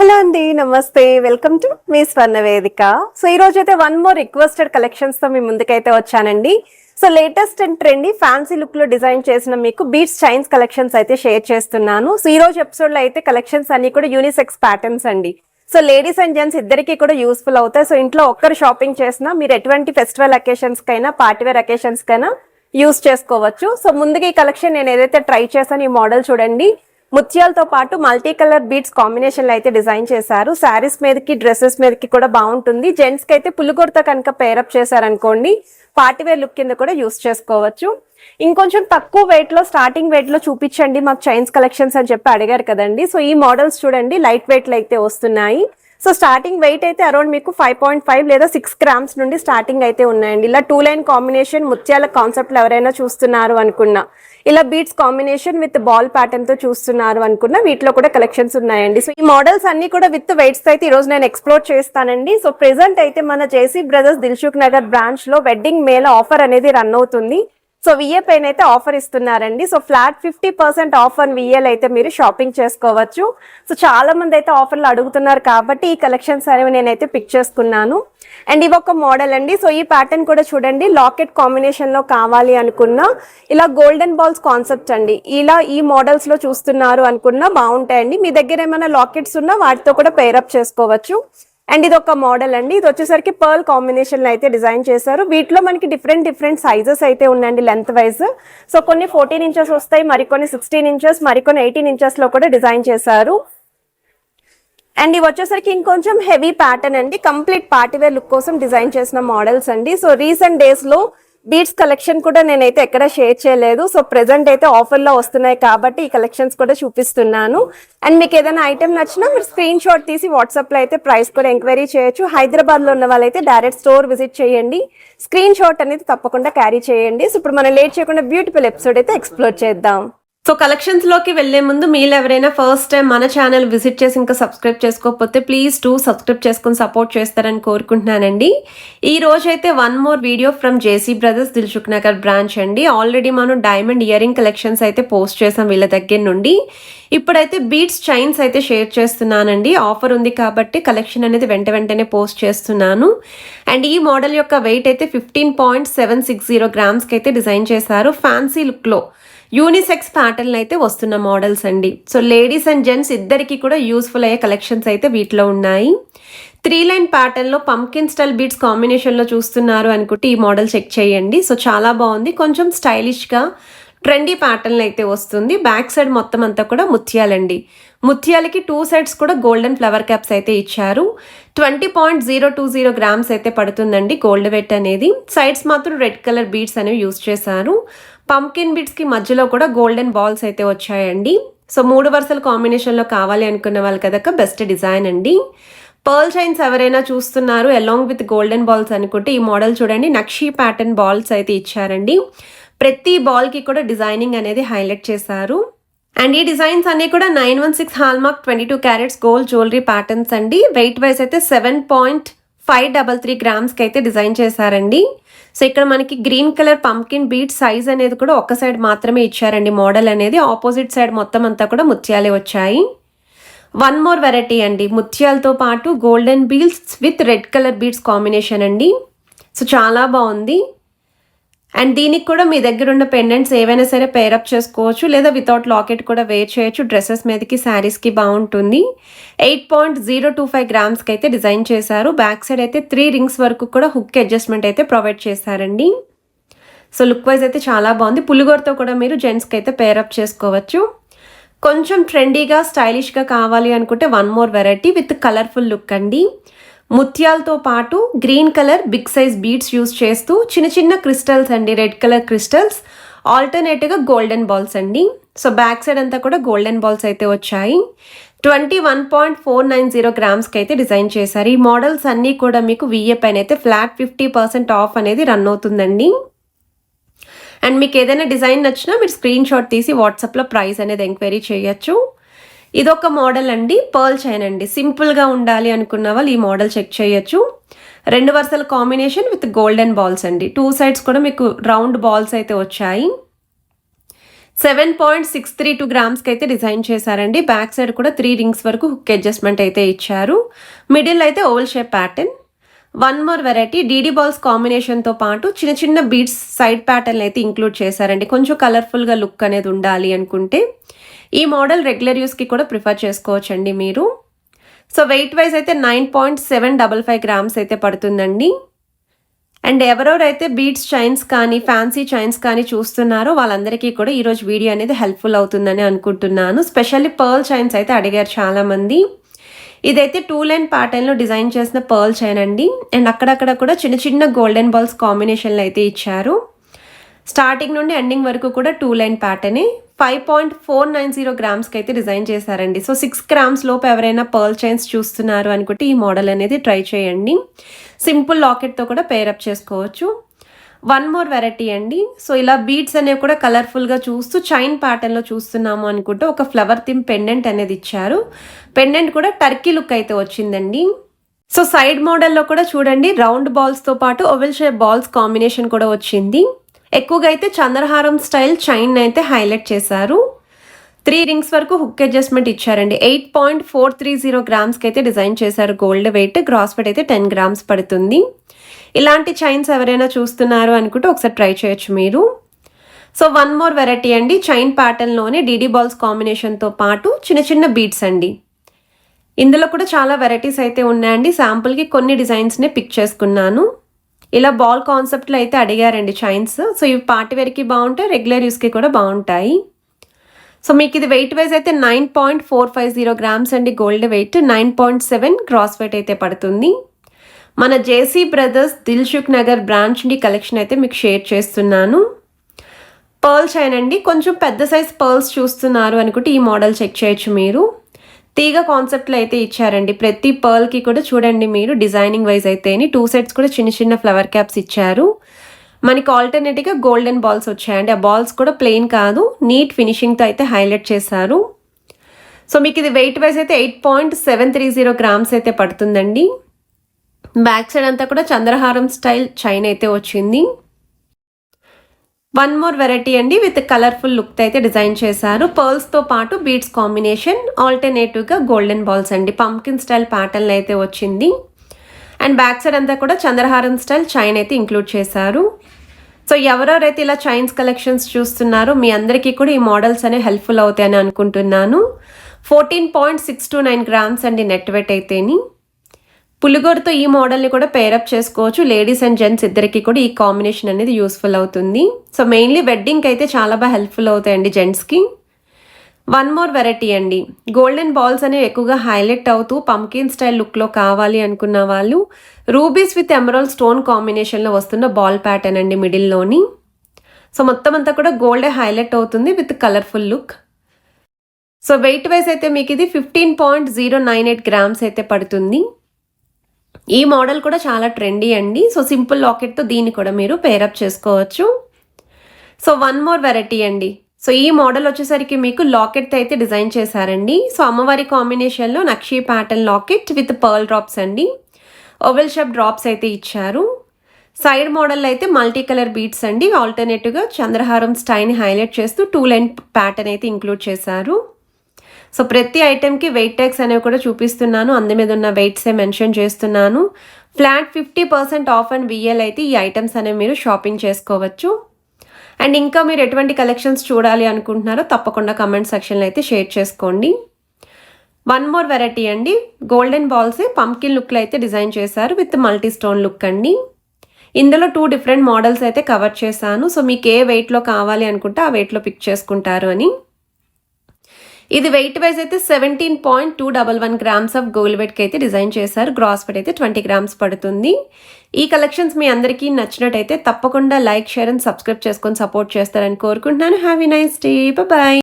Hello అండి, నమస్తే. Welcome to me స్వర్ణ వేదిక. సో ఈ రోజు అయితే వన్ మోర్ రిక్వెస్టెడ్ కలెక్షన్స్ తో మీ ముందుకైతే వచ్చానండి. So latest and trendy fancy look లో డిజైన్ చేసిన మీకు బీట్స్ చైన్స్ కలెక్షన్స్ అయితే షేర్ చేస్తున్నాను. సో ఈ రోజు ఎపిసోడ్ లో అయితే కలెక్షన్స్ అన్ని కూడా యూనిసెక్స్ ప్యాటర్న్స్ అండి. సో లేడీస్ అండ్ జెంట్స్ ఇద్దరికి కూడా యూస్ఫుల్ అవుతాయి. సో ఇంట్లో ఒక్కరు షాపింగ్ చేసినా మీరు ఎటువంటి ఫెస్టివల్ అకేషన్స్ కైనా పార్టీవేర్ అకేషన్స్ కైనా యూస్ చేసుకోవచ్చు. సో ముందుగా ఈ కలెక్షన్ నేను ఏదైతే ట్రై చేశాను ఈ మోడల్ చూడండి. ముత్యాలతో పాటు మల్టీ కలర్ బీడ్స్ కాంబినేషన్ లో అయితే డిజైన్ చేశారు. శారీస్ మీదకి డ్రెస్సెస్ మీదకి కూడా బాగుంటుంది. జెంట్స్ కి అయితే పులుగొరత కనుక పేరప్ చేశారనుకోండి పార్టీవేర్ లుక్ కింద కూడా యూస్ చేసుకోవచ్చు. ఇంకొంచెం తక్కువ వెయిట్ లో స్టార్టింగ్ వెయిట్ లో చూపించండి మాకు చైన్స్ కలెక్షన్స్ అని చెప్పి అడిగారు కదండి. సో ఈ మోడల్స్ చూడండి లైట్ వెయిట్ లో అయితే వస్తున్నాయి. సో స్టార్టింగ్ వెయిట్ అయితే అరౌండ్ మీకు 5.5 లేదా 6 గ్రామ్స్ నుండి స్టార్టింగ్ అయితే ఉన్నాయండి. ఇలా 2 లైన్ కాంబినేషన్ ముత్యాల కాన్సెప్ట్ లో ఎవరైనా చూస్తున్నారు అనుకున్నా, ఇలా beats combination with ball pattern తో చూస్తున్నారు అనుకున్నా వీటిలో కూడా కలెక్షన్స్ ఉన్నాయండి. సో ఈ మోడల్స్ అన్ని కూడా విత్ వెయిట్స్ అయితే ఈ రోజు నేను ఎక్స్ప్లోర్ చేస్తానండి. సో ప్రెసెంట్ అయితే మన JC brothers Dilsukh Nagar branch లో వెడ్డింగ్ మేళ ఆఫర్ అనేది రన్ అవుతుంది. సో విఏ పైన అయితే ఆఫర్ ఇస్తున్నారండి. సో ఫ్లాట్ 50% ఆఫ్ అని విఏలు అయితే మీరు షాపింగ్ చేసుకోవచ్చు. సో చాలా మంది అయితే ఆఫర్లు అడుగుతున్నారు కాబట్టి ఈ కలెక్షన్స్ అనేవి నేనైతే పిక్ చేసుకున్నాను. అండ్ ఇవి ఒక మోడల్ అండి. సో ఈ ప్యాటర్న్ కూడా చూడండి లాకెట్ కాంబినేషన్ లో కావాలి అనుకున్నా ఇలా గోల్డెన్ బాల్స్ కాన్సెప్ట్ అండి. ఇలా ఈ మోడల్స్ లో చూస్తున్నారు అనుకున్నా బాగుంటాయండి. మీ దగ్గర ఏమైనా లాకెట్స్ ఉన్నా వాటితో కూడా పేరప్ చేసుకోవచ్చు. అండ్ ఇది ఒక మోడల్ అండి. ఇది వచ్చేసరికి పర్ల్ కాంబినేషన్ లో అయితే డిజైన్ చేశారు. వీటిలో మనకి డిఫరెంట్ సైజెస్ అయితే ఉన్నాయండి లెంత్ వైజ్. సో కొన్ని 14 ఇంచెస్ వస్తాయి, మరికొన్ని 16 ఇంచెస్, మరికొన్ని 18 ఇంచెస్ లో కూడా డిజైన్ చేశారు. అండ్ ఇవి వచ్చేసరికి ఇంకొంచెం హెవీ ప్యాటర్న్ అండి. కంప్లీట్ పార్టీవేర్ లుక్ కోసం డిజైన్ చేసిన మోడల్స్ అండి. సో రీసెంట్ డేస్ లో బీడ్స్ కలెక్షన్ కూడా నేనైతే ఎక్కడ షేర్ చేయలేదు. సో ప్రెసెంట్ అయితే ఆఫర్ లో వస్తున్నాయి కాబట్టి ఈ కలెక్షన్స్ కూడా చూపిస్తున్నాను. అండ్ మీకు ఏదైనా ఐటమ్ నచ్చినా మీరు స్క్రీన్ షాట్ తీసి వాట్సాప్ లో అయితే ప్రైస్ కూడా ఎంక్వైరీ చేయొచ్చు. హైదరాబాద్ లో ఉన్న వాళ్ళైతే డైరెక్ట్ స్టోర్ విజిట్ చేయండి. స్క్రీన్ షాట్ అనేది తప్పకుండా క్యారీ చేయండి. సో ఇప్పుడు మనం లేట్ చేయకుండా బ్యూటిఫుల్ ఎపిసోడ్ అయితే ఎక్స్ప్లోర్ చేద్దాం. సో కలెక్షన్స్ లోకి వెళ్లే ముందు మీరు ఎవరైనా ఫస్ట్ టైం మన ఛానల్ విజిట్ చేసి ఇంకా సబ్స్క్రైబ్ చేసుకోకపోతే ప్లీజ్ సబ్స్క్రైబ్ చేసుకుని సపోర్ట్ చేస్తారని కోరుకుంటున్నానండి. ఈ రోజు అయితే one more video from JC brothers Dilsukh Nagar branch అండి. ఆల్రెడీ మనం డైమండ్ ఇయర్ రింగ్ కలెక్షన్స్ అయితే పోస్ట్ చేసాం వీళ్ళ దగ్గర నుండి. ఇప్పుడైతే బీట్స్ చైన్స్ అయితే షేర్ చేస్తున్నానండి. ఆఫర్ ఉంది కాబట్టి కలెక్షన్ అనేది వెంటనే పోస్ట్ చేస్తున్నాను. అండ్ ఈ మోడల్ యొక్క వెయిట్ అయితే 15.760 గ్రామ్స్కి అయితే డిజైన్ చేశారు. ఫ్యాన్సీ లుక్లో యూనిసెక్స్ ప్యాటర్న్ అయితే వస్తున్న మోడల్స్ అండి. సో లేడీస్ అండ్ జెంట్స్ ఇద్దరికి కూడా యూస్ఫుల్ అయ్యే కలెక్షన్స్ అయితే వీటిలో ఉన్నాయి. 3 లైన్ ప్యాటర్న్ లో పంకిన్ స్టైల్ బీట్స్ కాంబినేషన్ లో చూస్తున్నారు అనుకుంటే ఈ మోడల్ చెక్ చేయండి. సో చాలా బాగుంది, కొంచెం స్టైలిష్ గా ట్రెండీ ప్యాటర్న్ అయితే వస్తుంది. బ్యాక్ సైడ్ మొత్తం అంతా కూడా ముత్యాలండి. ముత్యాలకి 2 సైడ్స్ కూడా గోల్డెన్ ఫ్లవర్ క్యాప్స్ అయితే ఇచ్చారు. 20.020 గ్రామ్స్ అయితే పడుతుందండి గోల్డ్ వెయిట్ అనేది. సైడ్స్ మాత్రం రెడ్ కలర్ బీడ్స్ అనేవి యూస్ చేశారు. పంకిన్ బీడ్స్ కి మధ్యలో కూడా గోల్డెన్ బాల్స్ అయితే వచ్చాయండి. సో 3 వరుసల కాంబినేషన్ లో కావాలి అనుకున్న వాళ్ళు కదా బెస్ట్ డిజైన్ అండి. పర్ల్ చైన్స్ ఎవరైనా చూస్తున్నారు అలాంగ్ విత్ గోల్డెన్ బాల్స్ అనుకుంటే ఈ మోడల్ చూడండి. నక్షీ ప్యాటర్న్ బాల్స్ అయితే ఇచ్చారండి. ప్రతి బాల్ కి కూడా డిజైనింగ్ అనేది హైలైట్ చేశారు. అండ్ ఈ డిజైన్స్ అన్ని కూడా 916 hallmark 22 carats gold jewellery patterns అండి. వెయిట్ వైజ్ అయితే 7.533 గ్రామ్స్కి అయితే డిజైన్ చేశారండి. సో ఇక్కడ మనకి green colour pumpkin beat size అనేది కూడా ఒక సైడ్ మాత్రమే ఇచ్చారండి. మోడల్ అనేది ఆపోజిట్ సైడ్ మొత్తం అంతా కూడా ముత్యాలే వచ్చాయి. వన్ మోర్ వెరైటీ అండి. ముత్యాలతో పాటు golden beads with red colour beads combination అండి. సో చాలా బాగుంది. అండ్ దీనికి కూడా మీ దగ్గర ఉన్న పెండెంట్స్ ఏవైనా సరే పేరప్ చేసుకోవచ్చు, లేదా వితౌట్ లాకెట్ కూడా వేర్ చేయొచ్చు. డ్రెస్సెస్ మీదకి శారీస్కి బాగుంటుంది. 8.025 గ్రామ్స్కి అయితే డిజైన్ చేశారు. బ్యాక్ సైడ్ అయితే 3 రింగ్స్ వరకు కూడా హుక్ అడ్జస్ట్మెంట్ అయితే ప్రొవైడ్ చేశారండి. సో లుక్ వైజ్ అయితే చాలా బాగుంది. పులిగోరతో కూడా మీరు జెంట్స్కి అయితే పేరప్ చేసుకోవచ్చు. కొంచెం ట్రెండీగా స్టైలిష్గా కావాలి అనుకుంటే one more variety with colourful look అండి. ముత్యాలతో పాటు green colour big size beads use చేస్తూ చిన్న క్రిస్టల్స్ అండి, రెడ్ కలర్ క్రిస్టల్స్, ఆల్టర్నేటివ్గా గోల్డెన్ బాల్స్ అండి. సో బ్యాక్ సైడ్ అంతా కూడా గోల్డెన్ బాల్స్ అయితే వచ్చాయి. 21.490 గ్రామ్స్కి అయితే డిజైన్ చేశారు. ఈ మోడల్స్ అన్నీ కూడా మీకు విఏ పైన అయితే ఫ్లాట్ 50% ఆఫ్ అనేది రన్ అవుతుందండి. అండ్ మీకు ఏదైనా డిజైన్ నచ్చినా మీరు స్క్రీన్ షాట్ తీసి వాట్సాప్లో ప్రైస్ అనేది ఎంక్వైరీ చేయొచ్చు. ఇదొక మోడల్ అండి. పర్ల్ చైన్ అండి. సింపుల్గా ఉండాలి అనుకున్న వాళ్ళు ఈ మోడల్ చెక్ చేయొచ్చు. 2 వరుసల కాంబినేషన్ విత్ గోల్డెన్ బాల్స్ అండి. 2 సైడ్స్ కూడా మీకు రౌండ్ బాల్స్ అయితే వచ్చాయి. 7.632 గ్రామ్స్కి అయితే డిజైన్ చేశారండి. బ్యాక్ సైడ్ కూడా 3 రింగ్స్ వరకు హుక్ అడ్జస్ట్మెంట్ అయితే ఇచ్చారు. మిడిల్ అయితే oval shape pattern. One more variety DD balls కాంబినేషన్తో పాటు చిన్న చిన్న బీడ్స్ సైడ్ ప్యాటర్న్ అయితే ఇంక్లూడ్ చేశారండి. కొంచెం కలర్ఫుల్గా లుక్ అనేది ఉండాలి అనుకుంటే ఈ మోడల్ రెగ్యులర్ యూస్కి కూడా ప్రిఫర్ చేసుకోవచ్చండి మీరు. సో వెయిట్ వైజ్ అయితే 9.755 గ్రామ్స్ అయితే పడుతుందండి. అండ్ ఎవరెవరైతే బీడ్స్ చైన్స్ కానీ ఫ్యాన్సీ చైన్స్ కానీ చూస్తున్నారో వాళ్ళందరికీ కూడా ఈరోజు వీడియో అనేది హెల్ప్ఫుల్ అవుతుందని అనుకుంటున్నాను. స్పెషల్లీ పర్ల్ చైన్స్ అయితే అడిగారు చాలామంది. ఇదైతే 2 లైన్ ప్యాటర్న్లో డిజైన్ చేసిన పర్ల్ చైన్ అండి. అండ్ అక్కడక్కడ కూడా చిన్న చిన్న గోల్డెన్ బాల్స్ కాంబినేషన్లో అయితే ఇచ్చారు. స్టార్టింగ్ నుండి ఎండింగ్ వరకు కూడా 2 లైన్ ప్యాటర్నే. 5.490 గ్రామ్స్కి అయితే డిజైన్ చేశారండి. సో 6 గ్రామ్స్ లోపు ఎవరైనా పర్ల్ చైన్స్ చూస్తున్నారు అనుకుంటే ఈ మోడల్ అనేది ట్రై చేయండి. సింపుల్ లాకెట్తో కూడా పేరప్ చేసుకోవచ్చు. వన్ మోర్ వెరైటీ అండి. సో ఇలా బీడ్స్ అనేవి కూడా కలర్ఫుల్గా చూస్తూ చైన్ ప్యాటర్న్లో చూస్తున్నాము అనుకుంటే ఒక ఫ్లవర్ థీమ్ పెండెంట్ అనేది ఇచ్చారు. పెండెంట్ కూడా టర్కీ లుక్ అయితే వచ్చిందండి. సో సైడ్ మోడల్లో కూడా చూడండి రౌండ్ బాల్స్తో పాటు ఓవెల్ షేప్ బాల్స్ కాంబినేషన్ కూడా వచ్చింది. ఎక్కువగా అయితే చంద్రహారం స్టైల్ చైన్ అయితే హైలైట్ చేశారు. 3 రింగ్స్ వరకు హుక్ అడ్జస్ట్మెంట్ ఇచ్చారండి. 8.430 గ్రామ్స్కి అయితే డిజైన్ చేశారు. గోల్డ్ వెయిట్, గ్రాస్ వెయిట్ అయితే 10 గ్రామ్స్ పడుతుంది. ఇలాంటి చైన్స్ ఎవరైనా చూస్తున్నారు అనుకుంటే ఒకసారి ట్రై చేయొచ్చు మీరు. సో వన్ మోర్ వెరైటీ అండి. చైన్ ప్యాటర్న్లోనే డీడీ బాల్స్ కాంబినేషన్తో పాటు చిన్న చిన్న బీడ్స్ అండి. ఇందులో కూడా చాలా వెరైటీస్ అయితే ఉన్నాయండి. శాంపుల్కి కొన్ని డిజైన్స్నే పిక్ చేసుకున్నాను. ఇలా బాల్ కాన్సెప్ట్లో అయితే అడిగారండి చైన్స్. సో ఇవి పార్టీ వేర్కి బాగుంటాయి, రెగ్యులర్ యూస్కి కూడా బాగుంటాయి. సో మీకు ఇది వెయిట్ వైజ్ అయితే 9.450 గ్రామ్స్ అండి. గోల్డ్ వెయిట్ 9.7 గ్రాస్ వెయిట్ అయితే పడుతుంది. మన JC brothers Dilsukh Nagar branch నుండి కలెక్షన్ అయితే మీకు షేర్ చేస్తున్నాను. పర్ల్ చైన్ అండి. కొంచెం పెద్ద సైజ్ పర్ల్స్ చూస్తున్నారు అనుకుంటే ఈ మోడల్ చెక్ చేయొచ్చు మీరు. తీగ కాన్సెప్ట్లో అయితే ఇచ్చారండి. ప్రతి పర్ల్కి కూడా చూడండి మీరు డిజైనింగ్ వైజ్ అయితే 2 సెట్స్ కూడా చిన్న చిన్న ఫ్లవర్ క్యాప్స్ ఇచ్చారు. మనకి ఆల్టర్నేటివ్గా గోల్డెన్ బాల్స్ వచ్చాయండి. ఆ బాల్స్ కూడా ప్లెయిన్ కాదు, నీట్ ఫినిషింగ్తో అయితే హైలైట్ చేశారు. సో మీకు ఇది వెయిట్ వైజ్ అయితే 8.730 గ్రామ్స్ అయితే పడుతుందండి. బ్యాక్ సైడ్ అంతా కూడా చంద్రహారం స్టైల్ చైన్ అయితే వచ్చింది. వన్ మోర్ వెరైటీ అండి. విత్ కలర్ఫుల్ లుక్ అయితే డిజైన్ చేశారు. పర్ల్స్తో పాటు బీడ్స్ కాంబినేషన్, ఆల్టర్నేటివ్గా గోల్డెన్ బాల్స్ అండి. పంకిన్ స్టైల్ ప్యాటర్న్ అయితే వచ్చింది. అండ్ బ్యాక్ సైడ్ అంతా కూడా చంద్రహారం స్టైల్ చైన్ అయితే ఇంక్లూడ్ చేశారు. సో ఎవరెవరైతే ఇలా చైన్స్ కలెక్షన్స్ చూస్తున్నారో మీ అందరికీ కూడా ఈ మోడల్స్ అనేవి హెల్ప్ఫుల్ అవుతాయని అనుకుంటున్నాను. 14.629 గ్రామ్స్ అండి నెట్ వెయిట్ అయితేని. పులిగోరతో ఈ మోడల్ని కూడా పేరప్ చేసుకోవచ్చు. లేడీస్ అండ్ జెంట్స్ ఇద్దరికి కూడా ఈ కాంబినేషన్ అనేది యూస్ఫుల్ అవుతుంది. సో మెయిన్లీ వెడ్డింగ్కి అయితే చాలా బాగా హెల్ప్ఫుల్ అవుతాయండి జెంట్స్కి. వన్ మోర్ వెరైటీ అండి. గోల్డెన్ బాల్స్ అనేవి ఎక్కువగా హైలైట్ అవుతూ పంకిన్ స్టైల్ లుక్లో కావాలి అనుకున్న వాళ్ళు రూబీస్ విత్ ఎమరాల్డ్ స్టోన్ కాంబినేషన్లో వస్తున్న బాల్ ప్యాటర్న్ అండి మిడిల్లోని. సో మొత్తం అంతా కూడా గోల్డే హైలైట్ అవుతుంది with colourful look. So wait wise అయితే మీకు ఇది 15.098 గ్రామ్స్ అయితే పడుతుంది. ఈ మోడల్ కూడా చాలా ట్రెండీ అండి. సో సింపుల్ లాకెట్తో దీన్ని కూడా మీరు పేరప్ చేసుకోవచ్చు. సో వన్ మోర్ వెరైటీ అండి. సో ఈ మోడల్ వచ్చేసరికి మీకు లాకెట్తో అయితే డిజైన్ చేశారండి. సో అమ్మవారి కాంబినేషన్లో nakshi pattern locket with pearl drops అండి. ఓవెల్ షేప్ డ్రాప్స్ అయితే ఇచ్చారు. సైడ్ మోడల్ అయితే మల్టీ కలర్ బీడ్స్ అండి. ఆల్టర్నేటివ్గా చంద్రహారం స్టైల్ని హైలైట్ చేస్తూ 2 లైన్ ప్యాటర్న్ అయితే ఇంక్లూడ్ చేశారు. సో ప్రతి ఐటెంకి వెయిట్ ట్యాగ్స్ అనేవి కూడా చూపిస్తున్నాను. అందు మీద ఉన్న వెయిట్సే మెన్షన్ చేస్తున్నాను. ఫ్లాట్ 50% ఆఫ్ అండ్ విఎల్ అయితే ఈ ఐటమ్స్ అనేవి మీరు షాపింగ్ చేసుకోవచ్చు. అండ్ ఇంకా మీరు ఎటువంటి కలెక్షన్స్ చూడాలి అనుకుంటున్నారో తప్పకుండా కమెంట్ సెక్షన్లో అయితే షేర్ చేసుకోండి. వన్ మోర్ వెరైటీ అండి. గోల్డెన్ బాల్స్ పంకిన్ లుక్లో అయితే డిజైన్ చేశారు విత్ మల్టీ స్టోన్ లుక్ అండి. ఇందులో 2 డిఫరెంట్ మోడల్స్ అయితే కవర్ చేశాను. సో మీకు ఏ వెయిట్లో కావాలి అనుకుంటే ఆ వెయిట్లో పిక్ చేసుకుంటారు అని. ఇది వెయిట్ వైజ్ అయితే 17.211 గ్రామ్స్ ఆఫ్ గోల్డ్ వెయిట్కి అయితే డిజైన్ చేశారు. గ్రాస్ వెయిట్ అయితే 20 గ్రామ్స్ పడుతుంది. ఈ కలెక్షన్స్ మీ అందరికీ నచ్చినట్టయితే తప్పకుండా లైక్, షేర్ అండ్ సబ్స్క్రైబ్ చేసుకొని సపోర్ట్ చేస్తారని కోరుకుంటున్నాను. Have a nice day. Bye.